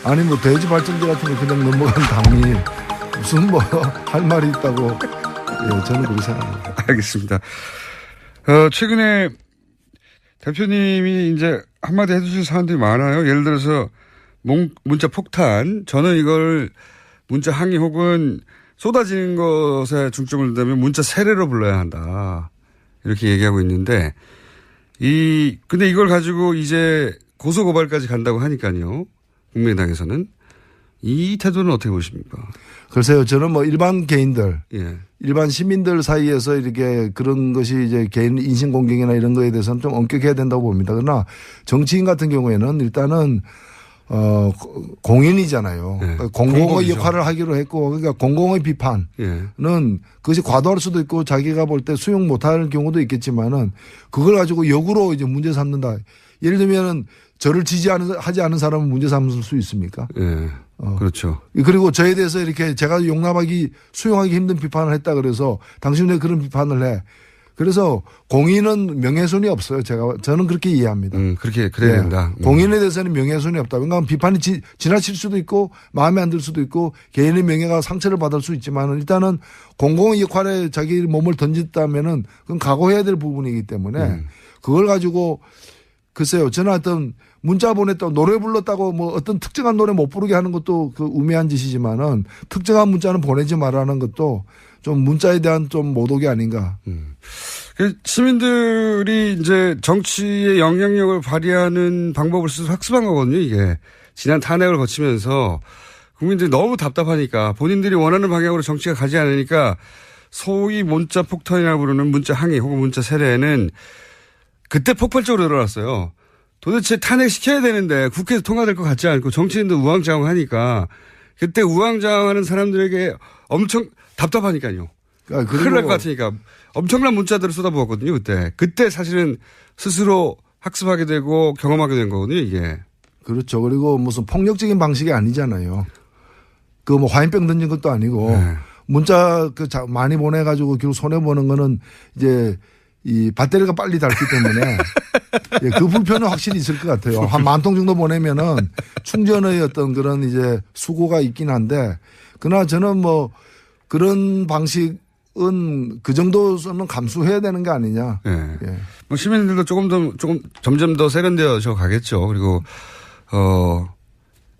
아니 뭐 대지 발전기 같은 거 그냥 넘어간 당이 무슨 뭐 할 말이 있다고 예, 저는 그렇게 생각합니다. 알겠습니다. 최근에 대표님이 이제 한마디 해주실 사안들이 많아요. 예를 들어서 문자 폭탄. 저는 이걸 문자 항의 혹은 쏟아지는 것에 중점을 둔다면 문자 세례로 불러야 한다. 이렇게 얘기하고 있는데 근데 이걸 가지고 이제 고소고발까지 간다고 하니까요. 국민의당에서는 이 태도는 어떻게 보십니까? 글쎄요, 저는 뭐 일반 개인들, 예. 일반 시민들 사이에서 이렇게 그런 것이 이제 개인 인신공격이나 이런 거에 대해서는 좀 엄격해야 된다고 봅니다. 그러나 정치인 같은 경우에는 일단은 공인이잖아요. 예. 그러니까 공공의 공공이죠. 역할을 하기로 했고, 그러니까 공공의 비판은 예. 그것이 과도할 수도 있고 자기가 볼 때 수용 못할 경우도 있겠지만은 그걸 가지고 역으로 이제 문제 삼는다. 예를 들면은 저를 하지 않은 사람은 문제 삼을 수 있습니까? 예. 그렇죠. 그리고 저에 대해서 이렇게 제가 수용하기 힘든 비판을 했다 그래서 당신 왜 그런 비판을 해? 그래서 공인은 명예훼손이 없어요. 저는 그렇게 이해합니다. 그래야 된다. 공인에 대해서는 명예훼손이 없다. 왜냐하면 비판이 지나칠 수도 있고 마음에 안 들 수도 있고 개인의 명예가 상처를 받을 수 있지만 일단은 공공의 역할에 자기 몸을 던졌다면은 그건 각오해야 될 부분이기 때문에 그걸 가지고 글쎄요. 저는 어떤 문자 보냈다고 노래 불렀다고 뭐 어떤 특정한 노래 못 부르게 하는 것도 그 우매한 짓이지만은 특정한 문자는 보내지 말라는 것도 좀 문자에 대한 좀 모독이 아닌가. 시민들이 이제 정치의 영향력을 발휘하는 방법을 스스로 학습한 거거든요, 이게. 지난 탄핵을 거치면서 국민들이 너무 답답하니까 본인들이 원하는 방향으로 정치가 가지 않으니까 소위 문자 폭탄이라고 부르는 문자 항의 혹은 문자 세례는 그때 폭발적으로 일어났어요. 도대체 탄핵시켜야 되는데 국회에서 통과될 것 같지 않고 정치인도 우왕좌왕하니까 그때 우왕좌왕하는 사람들에게 엄청 답답하니까요. 큰일 날 것 같으니까 엄청난 문자들을 쏟아부었거든요. 그때 사실은 스스로 학습하게 되고 경험하게 된 거거든요. 이게. 그렇죠. 그리고 무슨 폭력적인 방식이 아니잖아요. 그 뭐 화염병 던진 것도 아니고 네. 문자 많이 보내가지고 결국 손해보는 거는 이제 이 배터리가 빨리 닳기 때문에 예, 그 불편은 확실히 있을 것 같아요. 한 10,000통 정도 보내면은 충전의 어떤 그런 이제 수고가 있긴 한데 그러나 저는 뭐 그런 방식은 그 정도는 감수해야 되는 게 아니냐. 네. 예. 뭐 시민들도 점점 더 세련되어져 가겠죠. 그리고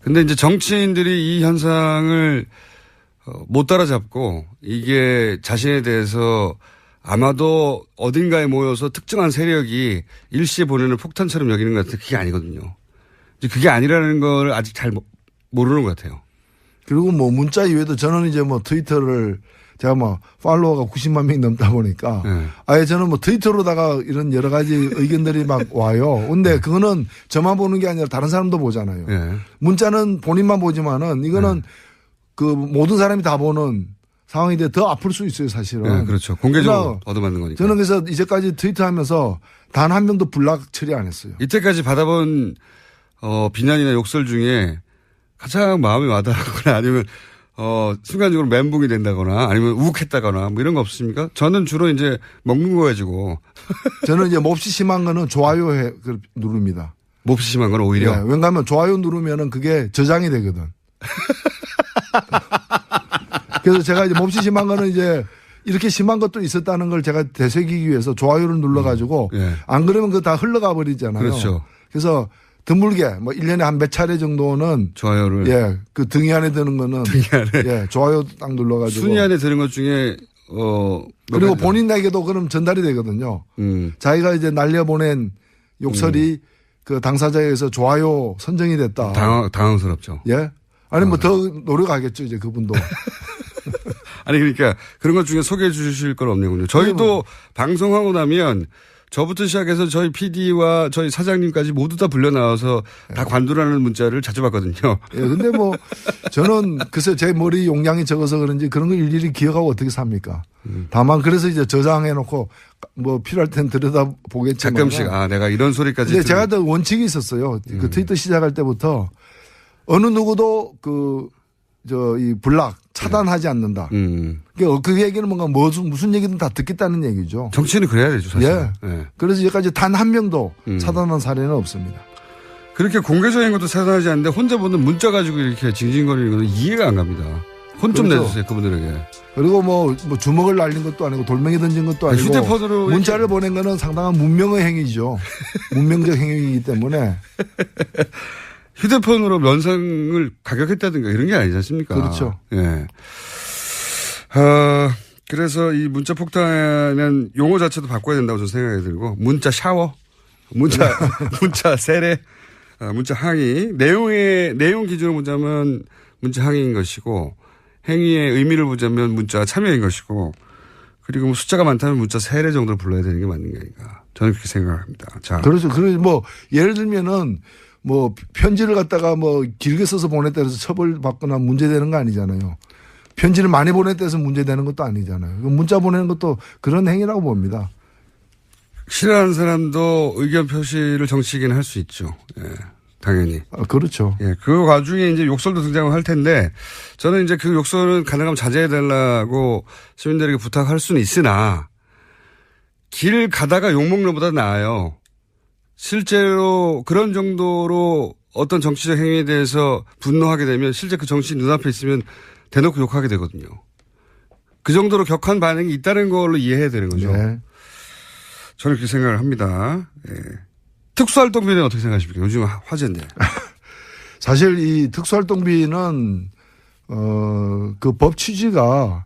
근데 이제 정치인들이 이 현상을 못 따라잡고 이게 자신에 대해서 아마도 어딘가에 모여서 특정한 세력이 일시에 보내는 폭탄처럼 여기는 것 같아요. 그게 아니거든요. 이제 그게 아니라는 걸 아직 잘 모르는 것 같아요. 그리고 뭐 문자 이외에도 저는 이제 뭐 트위터를 제가 뭐 팔로워가 90만 명이 넘다 보니까 네. 아예 저는 뭐 트위터로다가 이런 여러 가지 의견들이 막 와요. 근데 그거는 저만 보는 게 아니라 다른 사람도 보잖아요. 네. 문자는 본인만 보지만은 이거는 그 모든 사람이 다 보는 상황이 돼 더 아플 수 있어요, 사실은. 네, 그렇죠. 공개적으로 얻어맞는 거니까. 저는 그래서 이제까지 트위터하면서 단 한 명도 블락 처리 안 했어요. 이때까지 받아본 비난이나 욕설 중에 가장 마음에 와닿거나 아니면 순간적으로 멘붕이 된다거나 아니면 우욱했다거나 뭐 이런 거 없습니까? 저는 주로 이제 먹는 거 가지고. 저는 이제 몹시 심한 거는 좋아요 누릅니다. 몹시 심한 건 오히려. 네, 왜냐하면 좋아요 누르면은 그게 저장이 되거든. 그래서 제가 이제 몹시 심한 거는 이제 이렇게 심한 것도 있었다는 걸 제가 되새기기 위해서 좋아요를 눌러가지고 안 그러면 그거 다 흘러가 버리잖아요. 그렇죠. 그래서 드물게 뭐 1년에 한 몇 차례 정도는 좋아요를. 예, 그 등이 안에 드는 거는 등이 안에. 예, 좋아요 딱 눌러가지고. 순위 안에 드는 것 중에 그리고 본인에게도 그럼 전달이 되거든요. 자기가 이제 날려보낸 욕설이 그 당사자에 의해서 좋아요 선정이 됐다. 당황스럽죠. 예. 아니 뭐 더 노력하겠죠 이제 그분도. 아니 그러니까 그런 것 중에 소개해 주실 건 없네요. 저희도 방송하고 나면 저부터 시작해서 저희 PD와 저희 사장님까지 모두 다 불려 나와서 다 관두라는 문자를 자주 받거든요. 예, 근데 뭐 저는 글쎄 제 머리 용량이 적어서 그런지 그런 걸 일일이 기억하고 어떻게 삽니까? 다만 그래서 이제 저장해 놓고 뭐 필요할 땐 들여다 보겠지만. 가끔씩 내가 이런 소리까지. 근데 제가 더 원칙이 있었어요. 그 트위터 시작할 때부터 어느 누구도 이 블락 차단하지 않는다. 그 얘기는 뭔가 무슨 얘기든 다 듣겠다는 얘기죠. 정치는 그래야 되죠, 사실. 예. 그래서 여기까지 단 한 명도 차단한 사례는 없습니다. 그렇게 공개적인 것도 사단하지 않는데 혼자 보는 문자 가지고 이렇게 징징거리는 건 이해가 안 갑니다. 혼 좀 그렇죠. 내주세요, 그분들에게. 그리고 뭐 주먹을 날린 것도 아니고 돌멩이 던진 것도 아니고 휴대폰으로 문자를 보낸 거는 상당한 문명의 행위죠. 문명적 행위이기 때문에. 휴대폰으로 면상을 가격했다든가 이런 게 아니지 않습니까? 그렇죠. 예. 그래서 이 문자 폭탄은 용어 자체도 바꿔야 된다고 저는 생각이 들고, 문자 샤워, 문자 세례, 문자 항의, 내용 기준으로 보자면 문자 항의인 것이고, 행위의 의미를 보자면 문자 참여인 것이고, 그리고 뭐 숫자가 많다면 문자 세례 정도를 불러야 되는 게 맞는 게 아닌가. 저는 그렇게 생각합니다. 자. 그렇죠. 그래서 뭐 예를 들면은 뭐 편지를 갖다가 뭐 길게 써서 보냈다 해서 처벌받거나 문제되는 거 아니잖아요. 편지를 많이 보냈다 해서 문제되는 것도 아니잖아요. 문자 보내는 것도 그런 행위라고 봅니다. 싫어하는 사람도 의견 표시를 정치인은 할 수 있죠. 예. 당연히. 그렇죠. 예. 그 와중에 이제 욕설도 등장을 할 텐데 저는 이제 그 욕설은 가능하면 자제해달라고 시민들에게 부탁할 수는 있으나 길 가다가 욕먹는 것보다 나아요. 실제로 그런 정도로 어떤 정치적 행위에 대해서 분노하게 되면 실제 그 정치인 눈앞에 있으면 대놓고 욕하게 되거든요. 그 정도로 격한 반응이 있다는 걸로 이해해야 되는 거죠. 네. 저는 그렇게 생각을 합니다. 예. 특수활동비는 어떻게 생각하십니까? 요즘 화제인데. 사실 이 특수활동비는 그 법 취지가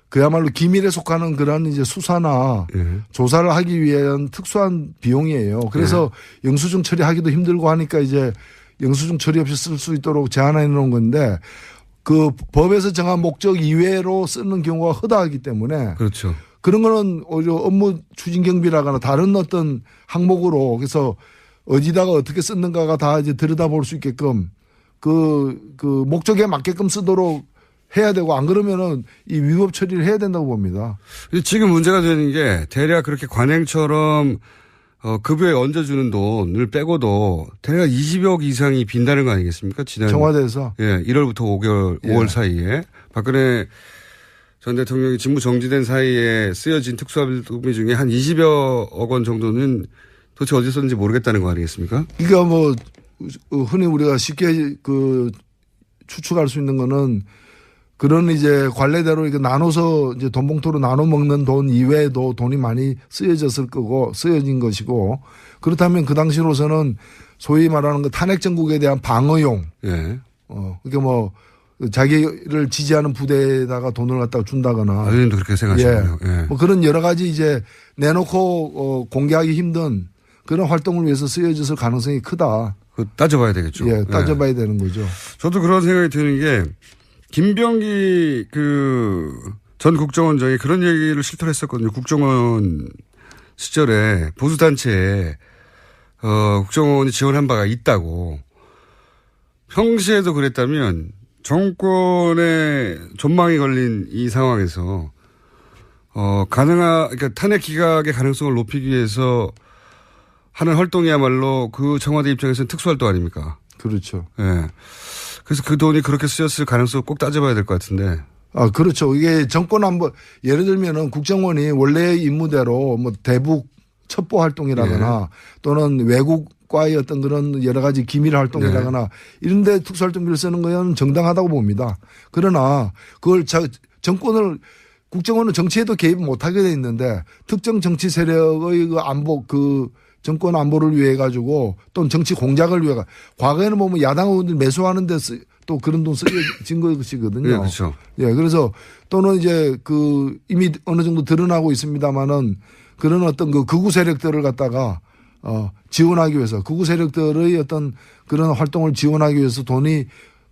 그야말로 기밀에 속하는 그런 이제 수사나 예. 조사를 하기 위한 특수한 비용이에요. 그래서 영수증 처리하기도 힘들고 하니까 이제 영수증 처리 없이 쓸 수 있도록 제한해 놓은 건데 그 법에서 정한 목적 이외로 쓰는 경우가 허다하기 때문에 그렇죠. 그런 거는 오히려 업무 추진 경비라거나 다른 어떤 항목으로 그래서 어디다가 어떻게 썼는가가 다 이제 들여다볼 수 있게끔 그 목적에 맞게끔 쓰도록 해야 되고 안 그러면은 이 위법 처리를 해야 된다고 봅니다. 지금 문제가 되는 게 대략 그렇게 관행처럼 급여에 얹어주는 돈을 빼고도 대략 20억 이상이 빈다는 거 아니겠습니까? 지난 청와대에서. 예, 1월부터 5월 예. 사이에 박근혜 전 대통령이 직무 정지된 사이에 쓰여진 특수활동비 중에 한 20여억 원 정도는 도대체 어디서 썼는지 모르겠다는 거 아니겠습니까? 그러니까 뭐 흔히 우리가 쉽게 추측할 수 있는 거는 그런 이제 관례대로 이렇게 나눠서 이제 돈 봉투로 나눠 먹는 돈 이외에도 돈이 많이 쓰여진 것이고 그렇다면 그 당시로서는 소위 말하는 그 탄핵 정국에 대한 방어용. 예. 그러니까 뭐 자기를 지지하는 부대에다가 돈을 갖다가 준다거나. 의원님도 그렇게 생각하시네요. 예. 뭐 그런 여러 가지 이제 내놓고 공개하기 힘든 그런 활동을 위해서 쓰여졌을 가능성이 크다. 그 따져봐야 되겠죠. 예, 따져봐야 되는 거죠. 저도 그런 생각이 드는 게 김병기 전 국정원장이 그런 얘기를 실토를 했었거든요. 국정원 시절에 보수단체에 국정원이 지원한 바가 있다고. 평시에도 그랬다면 정권의 전망이 걸린 이 상황에서 그러니까 탄핵 기각의 가능성을 높이기 위해서 하는 활동이야말로 그 청와대 입장에서는 특수활동 아닙니까? 그렇죠. 예. 그래서 그 돈이 그렇게 쓰였을 가능성을 꼭 따져봐야 될 것 같은데. 그렇죠. 이게 정권 한번 예를 들면은 국정원이 원래 임무대로 뭐 대북 첩보 활동이라거나 또는 외국과의 어떤 그런 여러 가지 기밀 활동이라거나 이런 데 특수활동비를 쓰는 건 정당하다고 봅니다. 그러나 그걸 정권을 국정원은 정치에도 개입 못하게 돼 있는데 특정 정치 세력의 그 안보 정권 안보를 위해 가지고 또는 정치 공작을 위해 과거에는 보면 야당 의원들 매수하는 데 또 그런 돈 쓰여진 것이거든요. 네, 그렇죠. 예, 그래서 또는 이제 이미 어느 정도 드러나고 있습니다만은 그런 어떤 극우 세력들을 갖다가 지원하기 위해서 극우 세력들의 어떤 그런 활동을 지원하기 위해서 돈이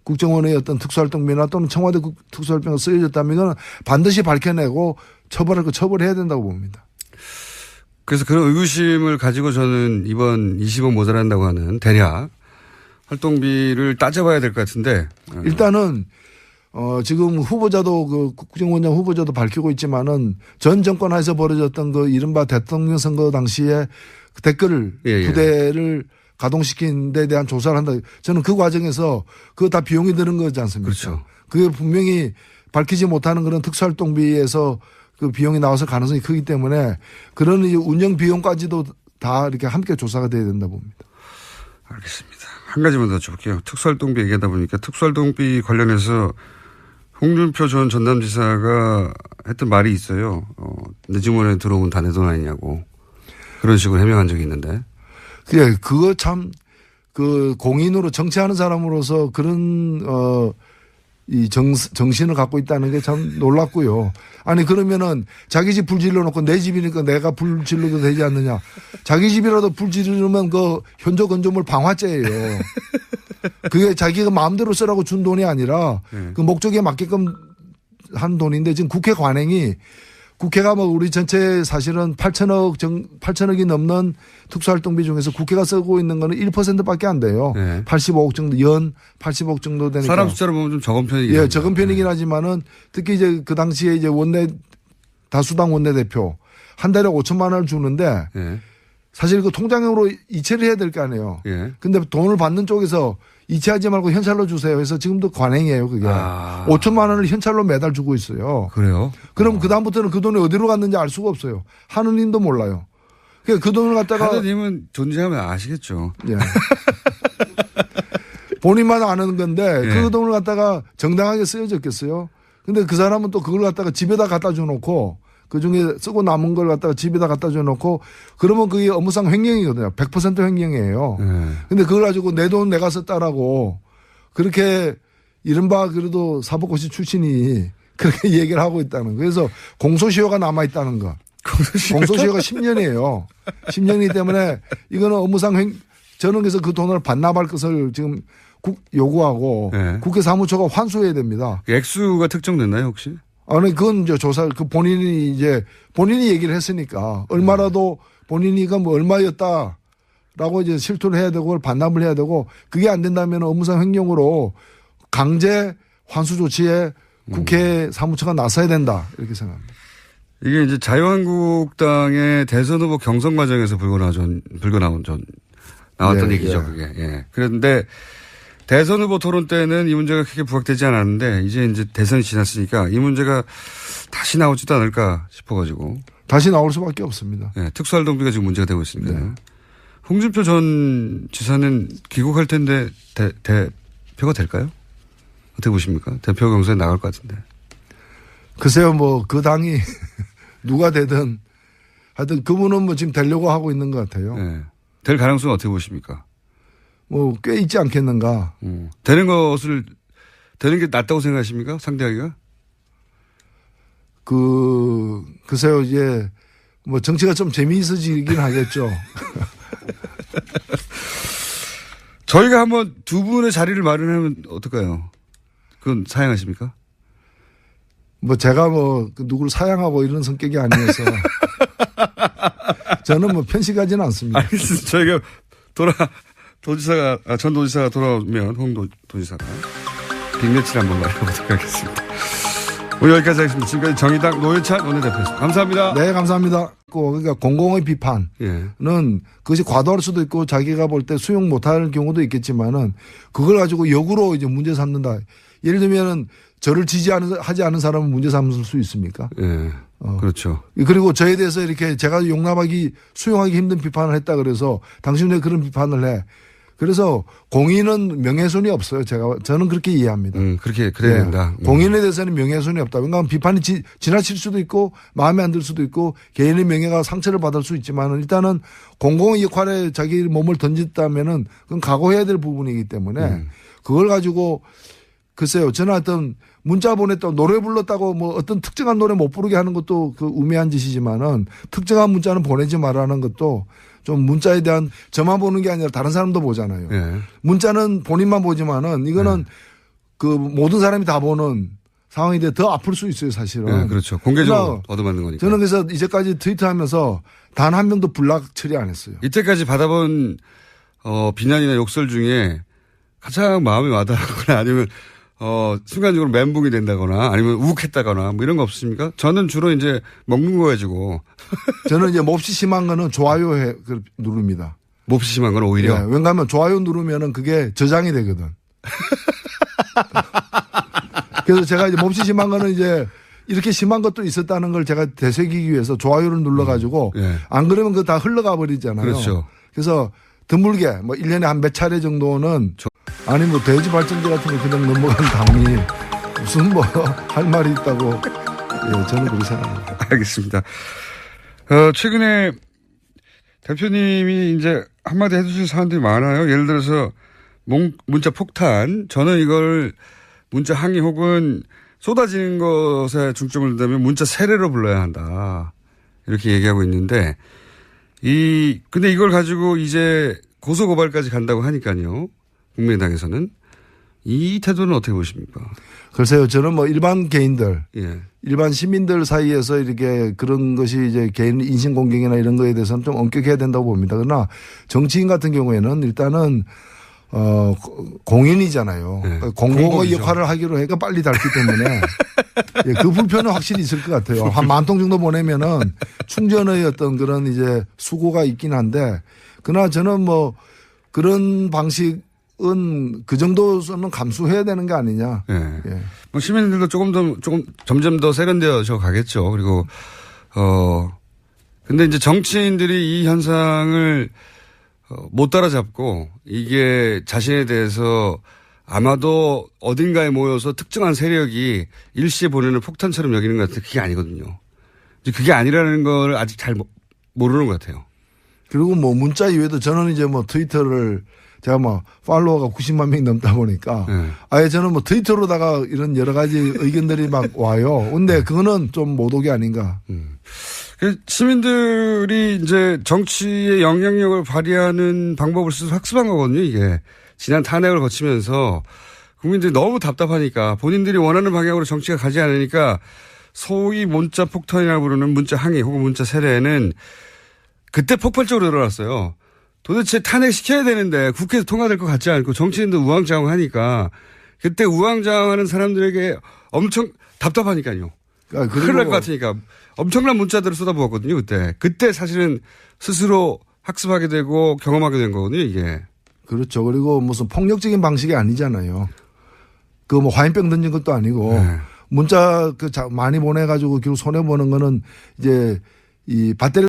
국정원의 어떤 특수활동비나 또는 청와대 특수활동비가 쓰여졌다면 이건 반드시 밝혀내고 처벌해야 된다고 봅니다. 그래서 그런 의구심을 가지고 저는 이번 20억 모자란다고 하는 대략 활동비를 따져봐야 될 것 같은데. 일단은 지금 후보자도 국정원장 후보자도 밝히고 있지만은 전 정권 하에서 벌어졌던 이른바 대통령 선거 당시에 댓글 부대를 가동시킨 데 대한 조사를 한다. 저는 그 과정에서 그거 다 비용이 드는 거지 않습니까? 그렇죠. 그게 분명히 밝히지 못하는 그런 특수활동비에서 그 비용이 나왔을 가능성이 크기 때문에 그런 이제 운영 비용까지도 다 이렇게 함께 조사가 돼야 된다 봅니다. 알겠습니다. 한 가지만 더 여쭤볼게요. 특수활동비 얘기하다 보니까 특수활동비 관련해서 홍준표 전 전남지사가 했던 말이 있어요. 내 주머니에 들어오면 다 내 돈 아니냐고. 그런 식으로 해명한 적이 있는데. 그래, 그거 참, 공인으로 정치하는 사람으로서 그런, 이 정신을 갖고 있다는 게 참 놀랍고요. 아니, 그러면은 자기 집 불 질러놓고 내 집이니까 내가 불 질러도 되지 않느냐. 자기 집이라도 불 지르면 그 현저 건조물 방화죄예요. 그게 자기가 마음대로 쓰라고 준 돈이 아니라 그 목적에 맞게끔 한 돈인데 지금 국회 관행이 국회가 뭐 우리 전체 사실은 8천억이 넘는 특수활동비 중에서 국회가 쓰고 있는 거는 1%밖에 안 돼요. 네. 85억 정도, 80억 정도 되니까. 사람 숫자로 보면 좀 적은 편이긴 예, 적은 편이긴 하지만은 특히 이제 그 당시에 이제 다수당 원내대표 한 달에 5천만 원을 주는데 네. 사실 그 통장으로 이체를 해야 될 거 아니에요. 예. 근데 돈을 받는 쪽에서 이체하지 말고 현찰로 주세요. 해서 지금도 관행이에요, 그게. 5천만 원을 현찰로 매달 주고 있어요. 그래요? 그럼 그다음부터는 그 돈이 어디로 갔는지 알 수가 없어요. 하느님도 몰라요. 그러니까 그 돈을 갖다가. 하느님은 존재하면 아시겠죠. 예. 본인만 아는 건데 예. 그 돈을 갖다가 정당하게 쓰여졌겠어요. 근데 그 사람은 또 그걸 갖다가 집에다 갖다 줘놓고 그 중에 쓰고 남은 걸 갖다가 집에다 갖다 줘놓고 그러면 그게 업무상 횡령이거든요. 100% 횡령이에요. 근데 그걸 가지고 내 돈 내가 썼다라고 그렇게 이른바 그래도 사법고시 출신이 그렇게 얘기를 하고 있다는 거. 그래서 공소시효가 남아있다는 거. 공소시효가 10년이에요. 10년이기 때문에 이거는 업무상 저는 그래서 그 돈을 반납할 것을 지금 요구하고 네. 국회 사무처가 환수해야 됩니다. 액수가 특정됐나요 혹시? 아니, 그건 이제 본인이 얘기를 했으니까 얼마라도 본인이 뭐 얼마였다라고 이제 실토를 해야 되고 그걸 반납을 해야 되고 그게 안 된다면 업무상 횡령으로 강제 환수 조치에 국회 사무처가 나서야 된다. 이렇게 생각합니다. 이게 이제 자유한국당의 대선 후보 경선 과정에서 나왔던 네, 얘기죠, 예. 그게. 예. 그런데 대선 후보 토론 때는 이 문제가 크게 부각되지 않았는데 이제 대선이 지났으니까 이 문제가 다시 나오지도 않을까 싶어가지고. 다시 나올 수밖에 없습니다. 예. 특수활동비가 지금 문제가 되고 있습니다. 네. 홍준표 전 지사는 귀국할 텐데 대표가 될까요? 어떻게 보십니까? 대표 경선에 나갈 것 같은데. 글쎄요, 뭐 그 당이 누가 되든 하여튼 그분은 뭐 지금 되려고 하고 있는 것 같아요. 예. 될 가능성은 어떻게 보십니까? 뭐 꽤 있지 않겠는가. 되는 게 낫다고 생각하십니까? 상대하기가? 글쎄요, 이제 뭐 정치가 좀 재미있어지긴 하겠죠. 저희가 한번 두 분의 자리를 마련하면 어떨까요? 그건 사양하십니까? 뭐 제가 누구를 사양하고 이런 성격이 아니어서 저는 뭐 편식하지는 않습니다. 알겠습니다. 저희가 전 도지사가 돌아오면 도지사가 빅매치를 한번 마련해보도록 하겠습니다. 오늘 여기까지 하겠습니다. 지금까지 정의당 노회찬 원내대표였습니다. 감사합니다. 네, 감사합니다. 그러니까 공공의 비판은 예. 그것이 과도할 수도 있고 자기가 볼 때 수용 못할 경우도 있겠지만은 그걸 가지고 역으로 이제 문제 삼는다. 예를 들면은 저를 하지 않은 사람은 문제 삼을 수 있습니까? 예. 그렇죠. 그리고 저에 대해서 이렇게 제가 수용하기 힘든 비판을 했다 그래서 당신 왜 그런 비판을 해? 그래서 공인은 명예훼손이 없어요. 저는 그렇게 이해합니다. 그래야 된다. 공인에 대해서는 명예훼손이 없다. 왜냐하면 비판이 지나칠 수도 있고 마음에 안 들 수도 있고 개인의 명예가 상처를 받을 수 있지만 일단은 공공의 역할에 자기 몸을 던졌다면은 그건 각오해야 될 부분이기 때문에 그걸 가지고 글쎄요. 저는 어떤 문자 보냈다고 노래 불렀다고 뭐 어떤 특정한 노래 못 부르게 하는 것도 그 우매한 짓이지만은 특정한 문자는 보내지 말라는 것도 좀 문자에 대한 저만 보는 게 아니라 다른 사람도 보잖아요. 예. 문자는 본인만 보지만은 이거는 그 모든 사람이 다 보는 상황인데 더 아플 수 있어요, 사실은. 예, 그렇죠. 공개적으로 얻어맞는 거니까. 저는 그래서 이제까지 트위터하면서 단 한 명도 블락 처리 안 했어요. 이때까지 받아본 비난이나 욕설 중에 가장 마음에 와닿거나 아니면 순간적으로 멘붕이 된다거나 아니면 욱했다거나 뭐 이런 거 없습니까? 저는 주로 이제 먹는 거 가지고. 저는 이제 몹시 심한 거는 좋아요 누릅니다. 몹시 심한 건 오히려. 네, 왜냐하면 좋아요 누르면은 그게 저장이 되거든. 그래서 제가 이제 몹시 심한 거는 이제 이렇게 심한 것도 있었다는 걸 제가 되새기기 위해서 좋아요를 눌러가지고 안 그러면 그거 다 흘러가 버리잖아요. 그렇죠. 그래서 드물게 뭐 1년에 한 몇 차례 정도는 아니 뭐 대지 발전기 같은 거 그냥 넘어간 당이 무슨 뭐 할 말이 있다고 예, 저는 그렇게 생각합니다. 알겠습니다. 최근에 대표님이 이제 한마디 해주실 사안들이 많아요. 예를 들어서 문자 폭탄. 저는 이걸 문자 항의 혹은 쏟아지는 것에 중점을 둔다면 문자 세례로 불러야 한다. 이렇게 얘기하고 있는데 근데 이걸 가지고 이제 고소고발까지 간다고 하니까요. 국민의당에서는 이 태도는 어떻게 보십니까? 글쎄요, 저는 뭐 일반 개인들, 예. 일반 시민들 사이에서 이렇게 그런 것이 이제 개인 인신공격이나 이런 거에 대해서는 좀 엄격해야 된다고 봅니다. 그러나 정치인 같은 경우에는 일단은 공인이잖아요. 네. 공공의 역할을 하기로 해가 빨리 닳기 때문에 예, 그 불편은 확실히 있을 것 같아요. 한 10,000통 정도 보내면은 충전의 어떤 그런 이제 수고가 있긴 한데 그러나 저는 뭐 그런 방식은 그 정도는 감수해야 되는 게 아니냐. 예. 예. 뭐 시민들도 조금 점점 더 세련되어져 가겠죠. 그리고 근데 이제 정치인들이 이 현상을 못 따라잡고 이게 자신에 대해서 아마도 어딘가에 모여서 특정한 세력이 일시에 보내는 폭탄처럼 여기는 것 같은데 그게 아니거든요. 그게 아니라는 걸 아직 잘 모르는 것 같아요. 그리고 뭐 문자 이외에도 저는 이제 뭐 트위터를 제가 뭐 팔로워가 90만 명이 넘다 보니까 네. 아예 저는 뭐 트위터로다가 이런 여러 가지 의견들이 막 와요. 근데 그거는 좀 모독이 아닌가. 시민들이 이제 정치의 영향력을 발휘하는 방법을 스스로 학습한 거거든요, 이게. 지난 탄핵을 거치면서 국민들이 너무 답답하니까 본인들이 원하는 방향으로 정치가 가지 않으니까 소위 문자 폭탄이라고 부르는 문자 항의 혹은 문자 세례는 그때 폭발적으로 일어났어요. 도대체 탄핵시켜야 되는데 국회에서 통과될 것 같지 않고 정치인도 우왕좌왕하니까 그때 우왕좌왕하는 사람들에게 엄청 답답하니까요. 큰일 날 것 같으니까 엄청난 문자들을 쏟아부었거든요. 그때 사실은 스스로 학습하게 되고 경험하게 된 거거든요. 이게. 그렇죠. 그리고 무슨 폭력적인 방식이 아니잖아요. 그 뭐 화염병 던진 것도 아니고 네. 문자 많이 보내가지고 결국 손해 보는 거는 이제 이 배터리